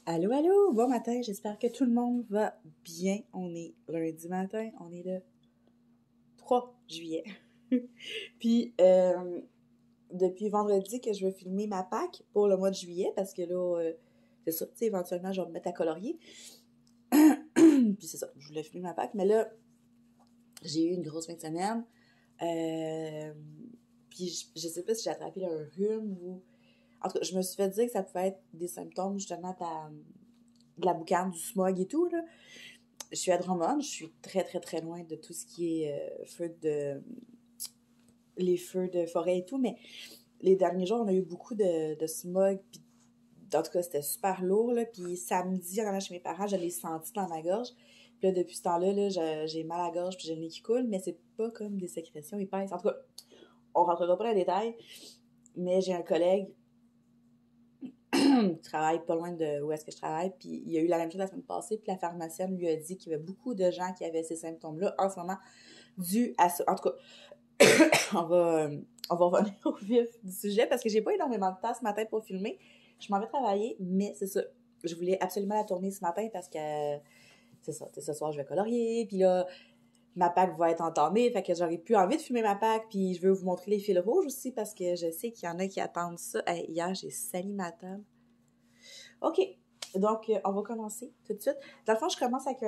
Allô, allô, bon matin, j'espère que tout le monde va bien. On est lundi matin, on est le 3 juillet. Puis, depuis vendredi que je veux filmer ma Pâques pour le mois de juillet, parce que là, c'est ça, tu sais, éventuellement, je vais me mettre à colorier. Puis c'est ça, je voulais filmer ma Pâques, mais là, j'ai eu une grosse fin de semaine. Euh, puis je sais pas si j'ai attrapé un rhume ou... En tout cas, je me suis fait dire que ça pouvait être des symptômes, justement, de la boucane, du smog et tout, là. Je suis à Drummond, je suis très, très, très loin de tout ce qui est les feux de forêt et tout, mais les derniers jours, on a eu beaucoup de smog, puis en tout cas, c'était super lourd, là, puis samedi, en allant chez mes parents, je l'ai senti dans ma gorge, puis là, depuis ce temps-là, là, j'ai mal à la gorge, puis j'ai le nez qui coule, mais c'est pas comme des sécrétions épaisses. En tout cas, on rentrera pas dans les détails, mais j'ai un collègue qui travaille pas loin de où est-ce que je travaille, puis il y a eu la même chose la semaine passée, puis la pharmacienne lui a dit qu'il y avait beaucoup de gens qui avaient ces symptômes-là en ce moment, dû à ça. En tout cas, on va, on va revenir au vif du sujet, parce que j'ai pas énormément de temps ce matin pour filmer. Je m'en vais travailler, mais c'est ça. Je voulais absolument la tourner ce matin, parce que c'est ça, ce soir, je vais colorier, puis là, ma Pâques va être entamée, fait que j'aurais plus envie de filmer ma Pâques, puis je veux vous montrer les fils rouges aussi, parce que je sais qu'il y en a qui attendent ça. Hey, hier, j'ai sali ma table. OK. Donc, on va commencer tout de suite. Dans le fond, je commence avec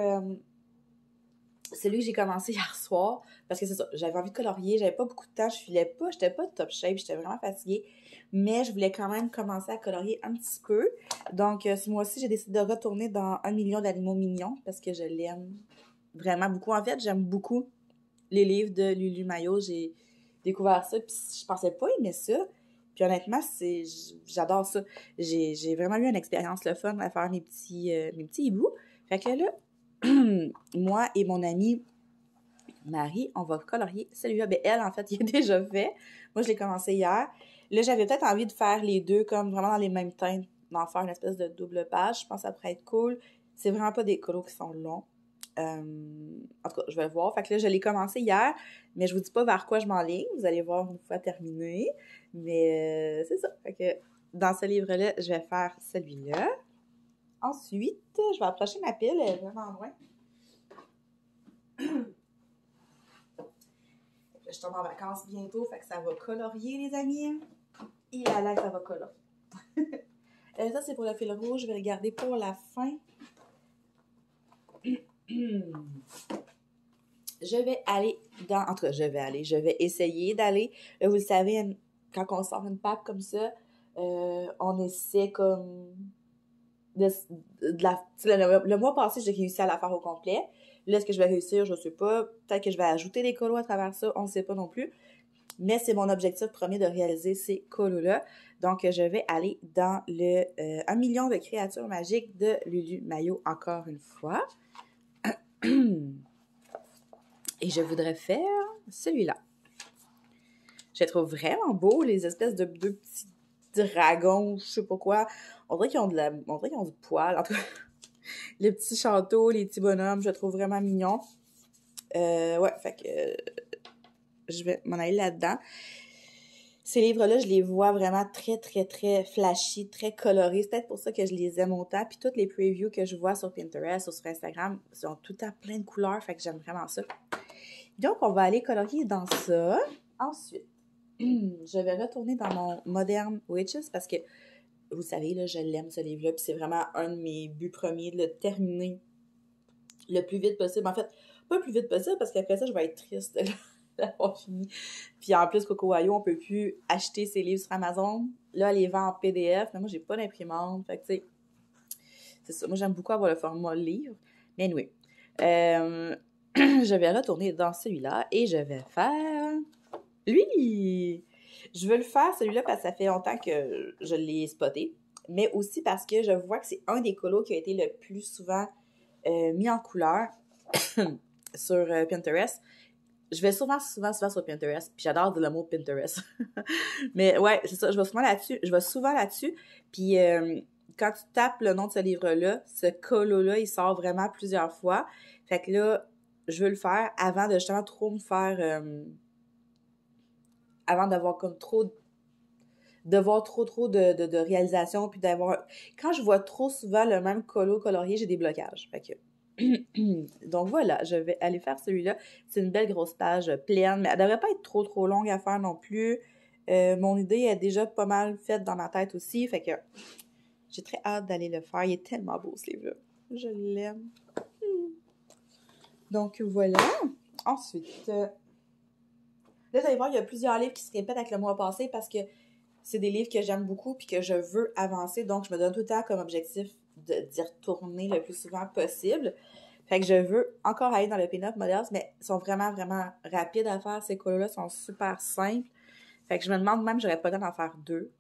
celui que j'ai commencé hier soir, parce que c'est ça, j'avais envie de colorier, j'avais pas beaucoup de temps, je filais pas, j'étais pas top shape, j'étais vraiment fatiguée, mais je voulais quand même commencer à colorier un petit peu. Donc, ce mois-ci, j'ai décidé de retourner dans 1 million d'animaux mignons, parce que je l'aime vraiment beaucoup. En fait, j'aime beaucoup les livres de Lulu Maillot. J'ai découvert ça, puis je pensais pas aimer ça. Puis honnêtement, j'adore ça. J'ai vraiment eu une expérience le fun à faire mes petits hiboux. Fait que là, moi et mon amie Marie, on va colorier celui-là. Ben elle, en fait, il est déjà fait. Moi, je l'ai commencé hier. Là, j'avais peut-être envie de faire les deux comme vraiment dans les mêmes teintes, d'en faire une espèce de double page. Je pense que ça pourrait être cool. C'est vraiment pas des colos qui sont longs. En tout cas, je vais voir. Fait que là, je l'ai commencé hier, mais je vous dis pas vers quoi je m'enligne. Vous allez voir une fois terminé. Mais c'est ça. Fait que dans ce livre-là, je vais faire celui-là. Ensuite, je vais approcher ma pile. Elle est vraiment loin. Je tombe en vacances bientôt, fait que ça va colorier, les amis. Et là, ça va colorier. Ça, c'est pour le fil rouge. Je vais le garder pour la fin. Je vais aller dans... En tout cas, je vais essayer d'aller. Là, vous le savez, quand on sort une Pâques comme ça, on essaie comme... Le mois passé, j'ai réussi à la faire au complet. Là, est-ce que je vais réussir? Je ne sais pas. Peut-être que je vais ajouter des colos à travers ça. On ne sait pas non plus. Mais c'est mon objectif premier de réaliser ces colos-là. Donc, je vais aller dans le 1 million de créatures magiques de Lulu Maillot encore une fois. Et je voudrais faire celui-là. Je les trouve vraiment beau, les espèces de deux petits dragons, je sais pas quoi. On dirait qu'ils ont du poil. En tout cas, les petits châteaux, les petits bonhommes, je les trouve vraiment mignons. Ouais, fait que je vais m'en aller là-dedans. Ces livres-là, je les vois vraiment très, très, très flashy, très colorés. C'est peut-être pour ça que je les aime autant. Puis toutes les previews que je vois sur Pinterest ou sur Instagram sont tout à plein de couleurs, fait que j'aime vraiment ça. Donc, on va aller colorier dans ça. Ensuite, je vais retourner dans mon Modern Witches parce que, vous savez, là, je l'aime ce livre-là. Puis c'est vraiment un de mes buts premiers de le terminer le plus vite possible. En fait, pas le plus vite possible parce qu'après ça, je vais être triste d'avoir fini. Puis en plus, Cocoayo, on peut plus acheter ses livres sur Amazon. Là, elle les vend en PDF, mais moi, j'ai pas d'imprimante. Fait que, tu sais, c'est ça. Moi, j'aime beaucoup avoir le format livre. Mais anyway, je vais retourner dans celui-là et je vais faire... Lui! Je veux le faire, celui-là, parce que ça fait longtemps que je l'ai spoté. Mais aussi parce que je vois que c'est un des colos qui a été le plus souvent mis en couleur sur Pinterest. Je vais souvent sur Pinterest, puis j'adore dire le mot Pinterest. Mais ouais, c'est ça, je vais souvent là-dessus, puis quand tu tapes le nom de ce livre-là, ce colo-là, il sort vraiment plusieurs fois. Fait que là, je veux le faire avant de justement trop me faire... avant d'avoir comme trop de voir trop de réalisations, puis d'avoir... Quand je vois trop souvent le même colo colorié, j'ai des blocages. Fait que... Donc voilà, je vais aller faire celui-là. C'est une belle grosse page pleine, mais elle devrait pas être trop longue à faire non plus. Mon idée est déjà pas mal faite dans ma tête aussi, fait que j'ai très hâte d'aller le faire. Il est tellement beau ce livre-là. Je l'aime. Donc voilà. Ensuite, là, vous allez voir, il y a plusieurs livres qui se répètent avec le mois passé parce que c'est des livres que j'aime beaucoup puis que je veux avancer. Donc, je me donne tout le temps comme objectif d'y retourner le plus souvent possible. Fait que je veux encore aller dans le Pin-Up Models, mais ils sont vraiment rapides à faire. Ces colos-là sont super simples. Fait que je me demande même, j'aurais pas le temps d'en faire 2.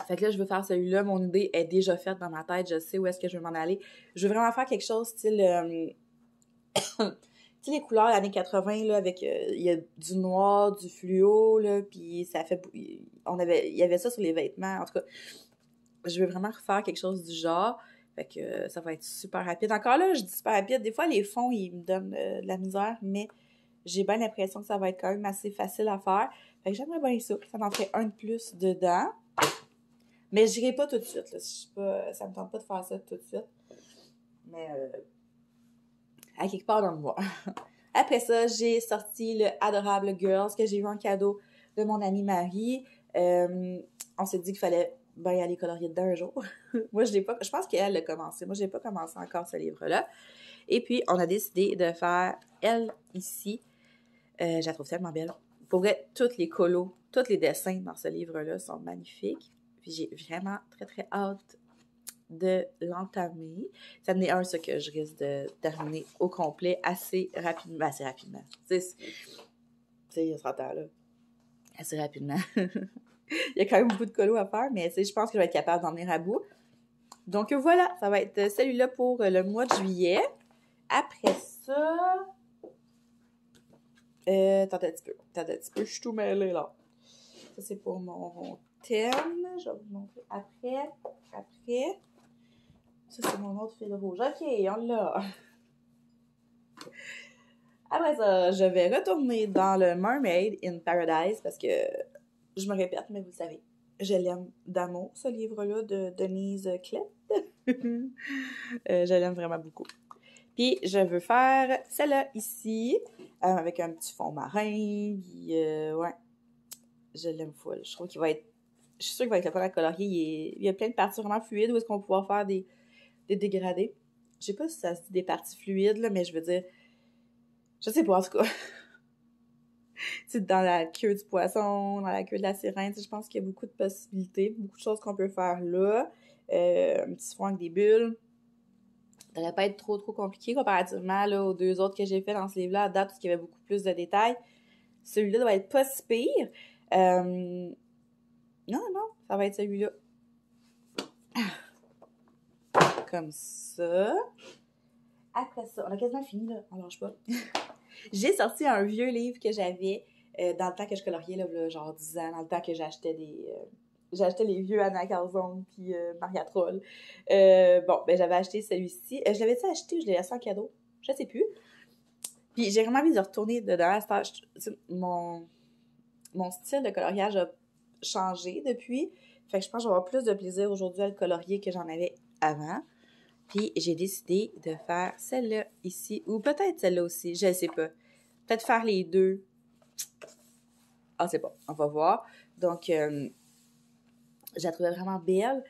Fait que là, je veux faire celui-là. Mon idée est déjà faite dans ma tête. Je sais où est-ce que je veux m'en aller. Je veux vraiment faire quelque chose style... tu sais, les couleurs des années 80, là, avec... il y a du noir, du fluo, là, puis ça fait... il y avait ça sur les vêtements. En tout cas, je veux vraiment refaire quelque chose du genre. Fait que ça va être super rapide. Encore là, je dis super rapide. Des fois, les fonds, ils me donnent de la misère, mais j'ai bien l'impression que ça va être quand même assez facile à faire. Fait que j'aimerais bien ça. Ça m'en fait un de plus dedans. Mais je n'irai pas tout de suite. Là. Ça me tente pas de faire ça tout de suite. Mais à quelque part dans le mois. Après ça, j'ai sorti le Adorable Girls que j'ai eu en cadeau de mon amie Marie. On s'est dit qu'il fallait bien aller colorier dedans un jour. Moi, je l'ai pas. Je pense qu'elle l'a commencé. Moi, je n'ai pas commencé encore ce livre-là. Et puis, on a décidé de faire elle ici. Je la trouve tellement belle. Pour vrai, tous les colos, tous les dessins dans ce livre-là sont magnifiques. Puis j'ai vraiment très hâte de l'entamer. Ça en est un, ça, que je risque de terminer au complet assez rapidement. Assez rapidement. Tu sais, il y a 30 ans, là. Assez rapidement. Il y a quand même beaucoup de colos à faire, mais je pense que je vais être capable d'en venir à bout. Donc voilà, ça va être celui-là pour le mois de juillet. Après ça... Attendez un petit peu. Je suis tout mêlée, là. Ça, c'est pour mon thème. Je vais vous montrer après. Ça, c'est mon autre fil rouge. OK, on l'a. Après ça, je vais retourner dans le Mermaid in Paradise parce que je me répète, mais vous le savez, je l'aime d'amour, ce livre-là de Denise Klett. Je l'aime vraiment beaucoup. Puis, je veux faire celle-là ici, avec un petit fond marin. Puis, ouais, je l'aime full. Je trouve qu'il va être... Je suis sûre qu'il va être le fun à colorier. Il y a plein de parties vraiment fluides où est-ce qu'on va pouvoir faire des dégradés. Je sais pas si ça se dit des parties fluides, là, mais je veux dire... Je sais pas, en tout cas. Dans la queue du poisson, dans la queue de la sirène, je pense qu'il y a beaucoup de possibilités, beaucoup de choses qu'on peut faire là. Un petit fond avec des bulles. Ça devrait pas être trop compliqué comparativement là, aux deux autres que j'ai fait dans ce livre-là à date, parce qu'il y avait beaucoup plus de détails. Celui-là doit être pas si pire. Non, ça va être celui-là. Comme ça. Après ça, on a quasiment fini, là. On lâche pas. J'ai sorti un vieux livre que j'avais dans le temps que je coloriais, là, genre 10 ans, dans le temps que j'achetais j'achetais les vieux Anna Calzone puis Maria Troll. Bon, ben j'avais acheté celui-ci. Je l'avais-tu acheté ou je l'ai laissé en cadeau? Je sais plus. Puis j'ai vraiment envie de retourner dedans. Mon style de coloriage a changé depuis. Fait que je pense que je vais avoir plus de plaisir aujourd'hui à le colorier que j'en avais avant. Puis j'ai décidé de faire celle-là ici, ou peut-être celle-là aussi, je ne sais pas. Peut-être faire les deux. Ah, c'est bon, on va voir. Donc, je la trouvais vraiment belle.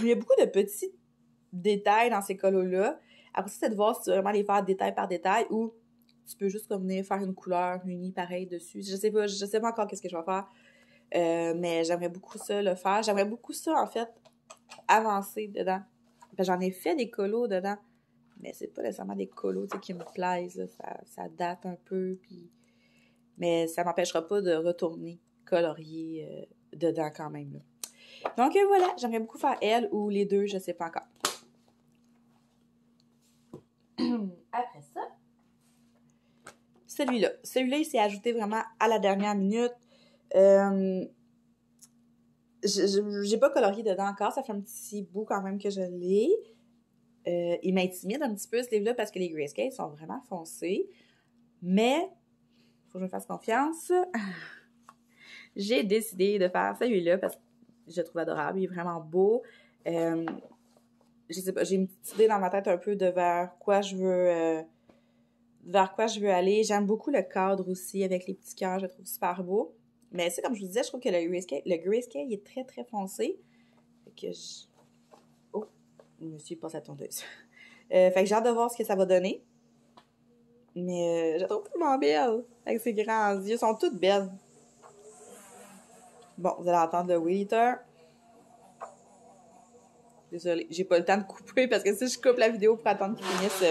Il y a beaucoup de petits détails dans ces colos-là. Après ça, c'est de voir si tu veux vraiment les faire détail par détail ou tu peux juste venir faire une couleur unie pareille dessus. Je sais pas encore qu'est-ce que je vais faire. Mais j'aimerais beaucoup ça le faire. J'aimerais beaucoup ça, en fait, avancer dedans. J'en ai fait des colos dedans, mais c'est pas nécessairement des colos qui me plaisent. Là. Ça date un peu, puis... mais ça m'empêchera pas de retourner colorier dedans quand même. Là. Donc voilà, j'aimerais beaucoup faire elle ou les deux, je sais pas encore. Après ça, celui-là. Celui-là, il s'est ajouté vraiment à la dernière minute. J'ai pas colorié dedans encore, ça fait un petit bout quand même que je l'ai. Il m'intimide un petit peu ce livre-là parce que les grayscales sont vraiment foncés. Mais, faut que je me fasse confiance. j'ai décidé de faire celui-là parce que je le trouve adorable, il est vraiment beau. Je sais pas, j'ai une petite idée dans ma tête un peu de vers quoi je veux aller. J'aime beaucoup le cadre aussi avec les petits cœurs, je le trouve super beau. Mais c'est comme je vous disais, je trouve que le grayscale, il est très très foncé. Fait que oh, je me suis passé la tondeuse. Fait que j'ai hâte de voir ce que ça va donner. Mais je la trouve tellement belle. Avec ses grands yeux, sont toutes belles. Bon, vous allez entendre le weed eater. Désolée, j'ai pas le temps de couper parce que si je coupe la vidéo pour attendre qu'il finisse.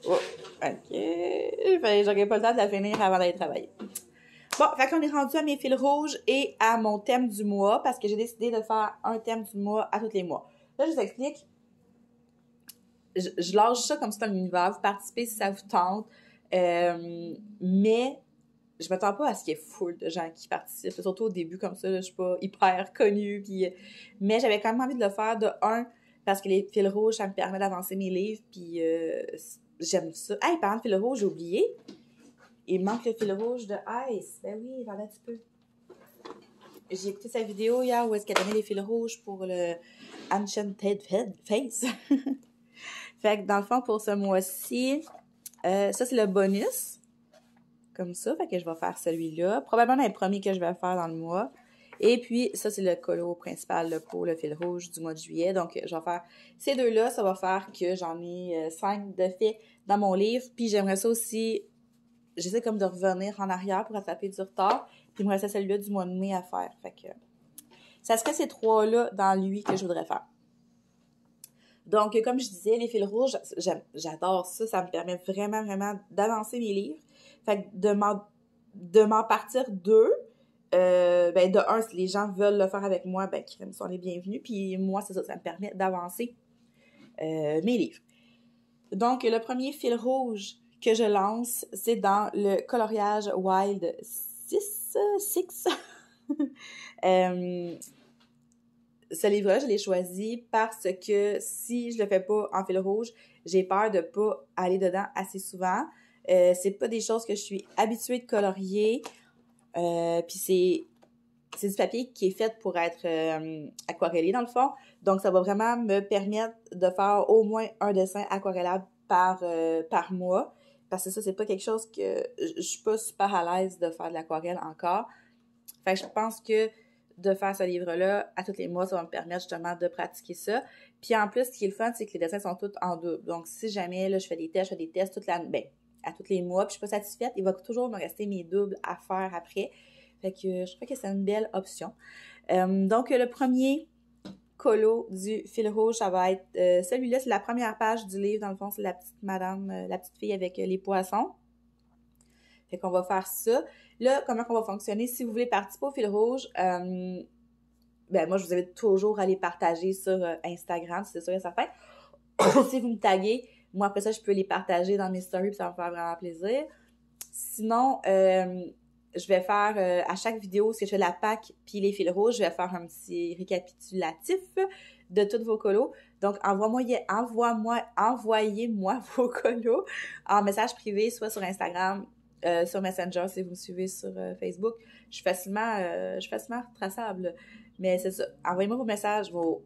Oh, ok. J'aurais pas le temps de la finir avant d'aller travailler. Bon, fait qu'on est rendu à mes fils rouges et à mon thème du mois parce que j'ai décidé de faire un thème du mois à tous les mois. Là, je vous explique. Je lâche ça comme c'est un univers. Vous participez si ça vous tente. Mais je m'attends pas à ce qu'il y ait full de gens qui participent. Surtout au début, comme ça, là, je suis pas hyper connue. Puis, mais j'avais quand même envie de le faire de un, parce que les fils rouges, ça me permet d'avancer mes livres. Puis j'aime ça. Hey, parlant de fils rouges, j'ai oublié. Il manque le fil rouge de Ice. Ben oui, j'en ai un petit peu. J'ai écouté sa vidéo hier où est-ce qu'elle donnait les fils rouges pour le Enchanted Face. Fait que dans le fond, pour ce mois-ci, ça c'est le bonus. Comme ça, fait que je vais faire celui-là. Probablement le premier que je vais faire dans le mois. Et puis, ça c'est le colo principal là, pour le fil rouge du mois de juillet. Donc, je vais faire ces deux-là. Ça va faire que j'en ai 5 de fait dans mon livre. Puis, j'aimerais ça aussi, j'essaie comme de revenir en arrière pour rattraper du retard. Puis, il me restait celui-là du mois de mai à faire. Fait que, ça serait ces trois-là dans lui que je voudrais faire. Donc, comme je disais, les fils rouges, j'adore ça. Ça me permet vraiment, vraiment d'avancer mes livres. Fait que de m'en partir deux, ben de un, si les gens veulent le faire avec moi, ben qu'ils sont les bienvenus. Puis moi, c'est ça, ça me permet d'avancer mes livres. Donc, le premier fil rouge que je lance, c'est dans le coloriage Wild 6. Ce livre-là, je l'ai choisi parce que si je le fais pas en fil rouge, j'ai peur de pas aller dedans assez souvent. C'est pas des choses que je suis habituée de colorier. Puis c'est du papier qui est fait pour être aquarellé dans le fond. Donc, ça va vraiment me permettre de faire au moins un dessin aquarellable par mois. Parce que ça, c'est pas quelque chose que je suis pas super à l'aise de faire de l'aquarelle encore. Fait que je pense que de faire ce livre-là à tous les mois, ça va me permettre justement de pratiquer ça. Puis en plus, ce qui est le fun, c'est que les dessins sont tous en double. Donc, si jamais là, je fais des tests toute la, ben, à tous les mois, puis je suis pas satisfaite, il va toujours me rester mes doubles à faire après. Fait que je trouve que c'est une belle option. Donc, le premier colo du fil rouge, ça va être celui-là, c'est la première page du livre. Dans le fond, c'est la petite madame, la petite fille avec les poissons. Fait qu'on va faire ça. Là, comment on va fonctionner? Si vous voulez participer au fil rouge, ben moi, je vous invite toujours à les partager sur Instagram, si c'est sûr et certain. Si vous me taguez, moi, après ça, je peux les partager dans mes stories, puis ça va me faire vraiment plaisir. Sinon, je vais faire, à chaque vidéo, si je fais la PAC puis les fils rouges, je vais faire un petit récapitulatif de toutes vos colos. Donc, envoyez-moi vos colos en message privé, soit sur Instagram, sur Messenger, si vous me suivez sur Facebook. Je suis facilement retraçable. Mais c'est ça. Envoyez-moi vos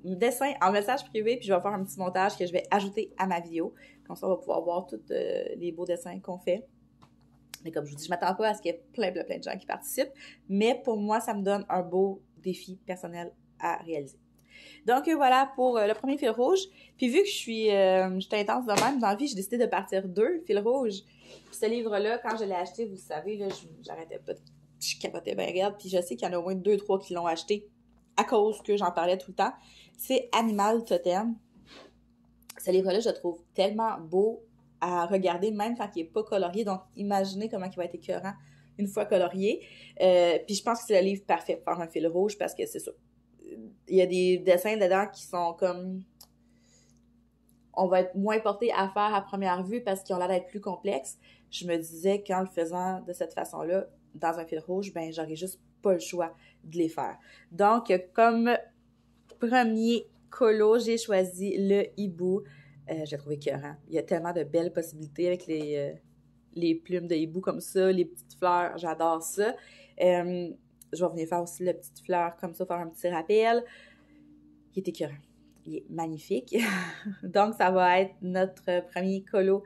dessins en message privé, puis je vais faire un petit montage que je vais ajouter à ma vidéo. Comme ça, on va pouvoir voir tous les beaux dessins qu'on fait. Mais comme je vous dis, je m'attends pas à ce qu'il y ait plein de gens qui participent. Mais pour moi, ça me donne un beau défi personnel à réaliser. Donc voilà pour le premier fil rouge. Puis vu que je suis intense de même, dans la vie, j'ai décidé de partir 2 fils rouges. Puis ce livre-là, quand je l'ai acheté, vous savez, là, j'arrêtais pas, je capotais bien raide. Puis je sais qu'il y en a au moins 2-3 qui l'ont acheté à cause que j'en parlais tout le temps. C'est Animal Totem. Ce livre-là, je le trouve tellement beau à regarder, même quand il n'est pas colorié. Donc, imaginez comment il va être écœurant une fois colorié. Puis je pense que c'est le livre parfait pour faire un fil rouge parce que c'est ça. Il y a des dessins dedans qui sont comme... On va être moins porté à faire à première vue parce qu'ils ont l'air d'être plus complexes. Je me disais qu'en le faisant de cette façon-là, dans un fil rouge, ben j'aurais juste pas le choix de les faire. Donc, comme premier colo, j'ai choisi le hibou. Je l'ai trouvé écœurant. Il y a tellement de belles possibilités avec les plumes de hibou comme ça, les petites fleurs, j'adore ça. je vais venir faire aussi la petite fleur comme ça, faire un petit rappel. Il est écœurant. Il est magnifique. Donc, ça va être notre premier colo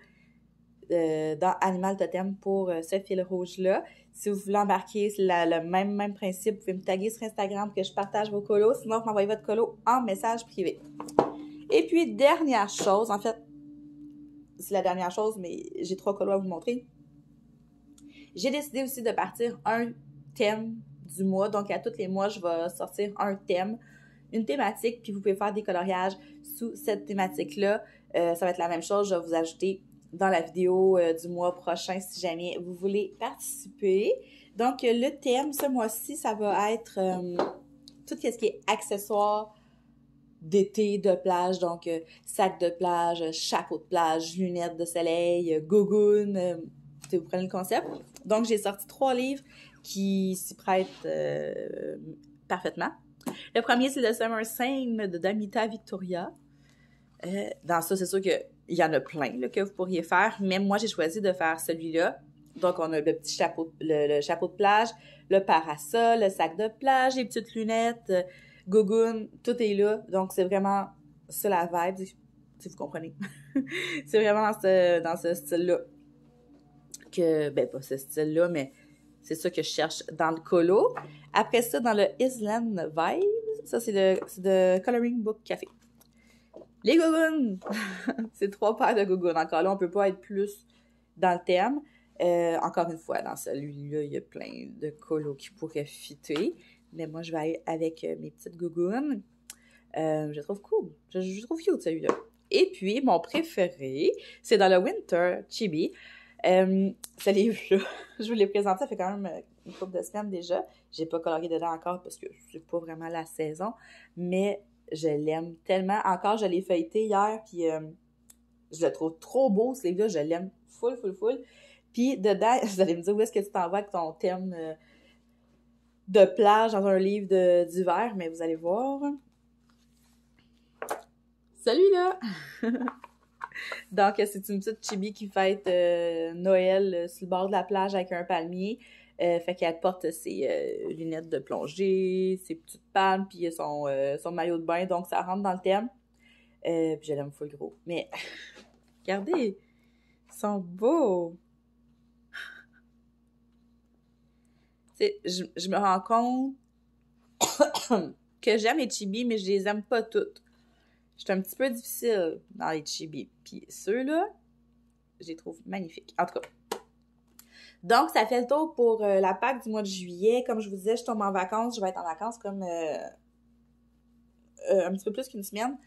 dans Animal Totem pour ce fil rouge-là. Si vous voulez embarquer, c'est le même principe. Vous pouvez me taguer sur Instagram pour que je partage vos colos. Sinon, vous m'envoyez votre colo en message privé. Et puis, dernière chose, en fait, c'est la dernière chose, mais j'ai 3 colos à vous montrer. J'ai décidé aussi de partir un thème du mois. Donc, à tous les mois, je vais sortir un thème, une thématique, puis vous pouvez faire des coloriages sous cette thématique-là. Ça va être la même chose. Je vais vous ajouter dans la vidéo du mois prochain si jamais vous voulez participer. Donc, le thème, ce mois-ci, ça va être tout ce qui est accessoires d'été, de plage. Donc, sac de plage, chapeau de plage, lunettes de soleil, gogoon. Vous prenez le concept. Donc, j'ai sorti 3 livres qui s'y prêtent parfaitement. Le premier, c'est le Summer Same de Damita Victoria. Dans ça, c'est sûr qu'il y en a plein là, que vous pourriez faire, mais moi, j'ai choisi de faire celui-là. Donc, on a le petit chapeau, le chapeau de plage, le parasol, le sac de plage, les petites lunettes, gogoon, tout est là. Donc, c'est vraiment ça la vibe, si vous comprenez. C'est vraiment dans ce style-là. Ben, pas ce style-là, mais c'est ça que je cherche dans le colo. Après ça, dans le Island Vibe, ça, c'est de Coloring Book Café. Les gogoons! C'est 3 paires de gogoons. Encore là, on peut pas être plus dans le thème. Encore une fois, dans celui-là, il y a plein de colos qui pourraient fitter. Mais moi, je vais aller avec mes petites gogoons. Je trouve cool. Je trouve cute, celui-là. Et puis, mon préféré, c'est dans le Winter Chibi. Ce livre-là, je vous l'ai présenté, ça fait quand même une couple de semaines déjà. J'ai pas colorié dedans encore parce que c'est pas vraiment la saison, mais je l'aime tellement. Encore, je l'ai feuilleté hier, puis je le trouve trop beau, ce livre-là. Je l'aime full. Puis dedans, vous allez me dire où est-ce que tu t'en vas avec ton thème de plage dans un livre d'hiver, mais vous allez voir. Celui-là! Donc, c'est une petite chibi qui fête Noël sur le bord de la plage avec un palmier. Fait qu'elle porte ses lunettes de plongée, ses petites palmes, puis son maillot de bain. Donc, ça rentre dans le thème. Puis je l'aime full gros. Mais, regardez, ils sont beaux! Je me rends compte que j'aime les chibis, mais je les aime pas toutes. Je suis un petit peu difficile dans les chibis. Puis ceux-là, je les trouve magnifiques. En tout cas. Donc, ça fait le tour pour la Pâques du mois de juillet. Comme je vous disais, je tombe en vacances. Je vais être en vacances comme un petit peu plus qu'une semaine.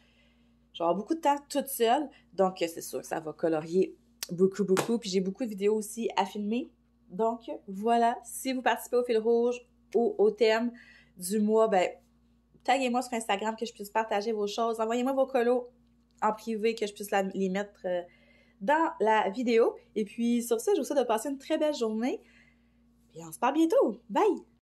Je vais avoir beaucoup de temps toute seule. Donc, c'est sûr que ça va colorier beaucoup. Puis j'ai beaucoup de vidéos aussi à filmer. Donc, voilà. Si vous participez au fil rouge ou au thème du mois, ben, taguez-moi sur Instagram que je puisse partager vos choses. Envoyez-moi vos colos en privé que je puisse les mettre dans la vidéo. Et puis, sur ça, je vous souhaite de passer une très belle journée. Puis, on se parle bientôt. Bye!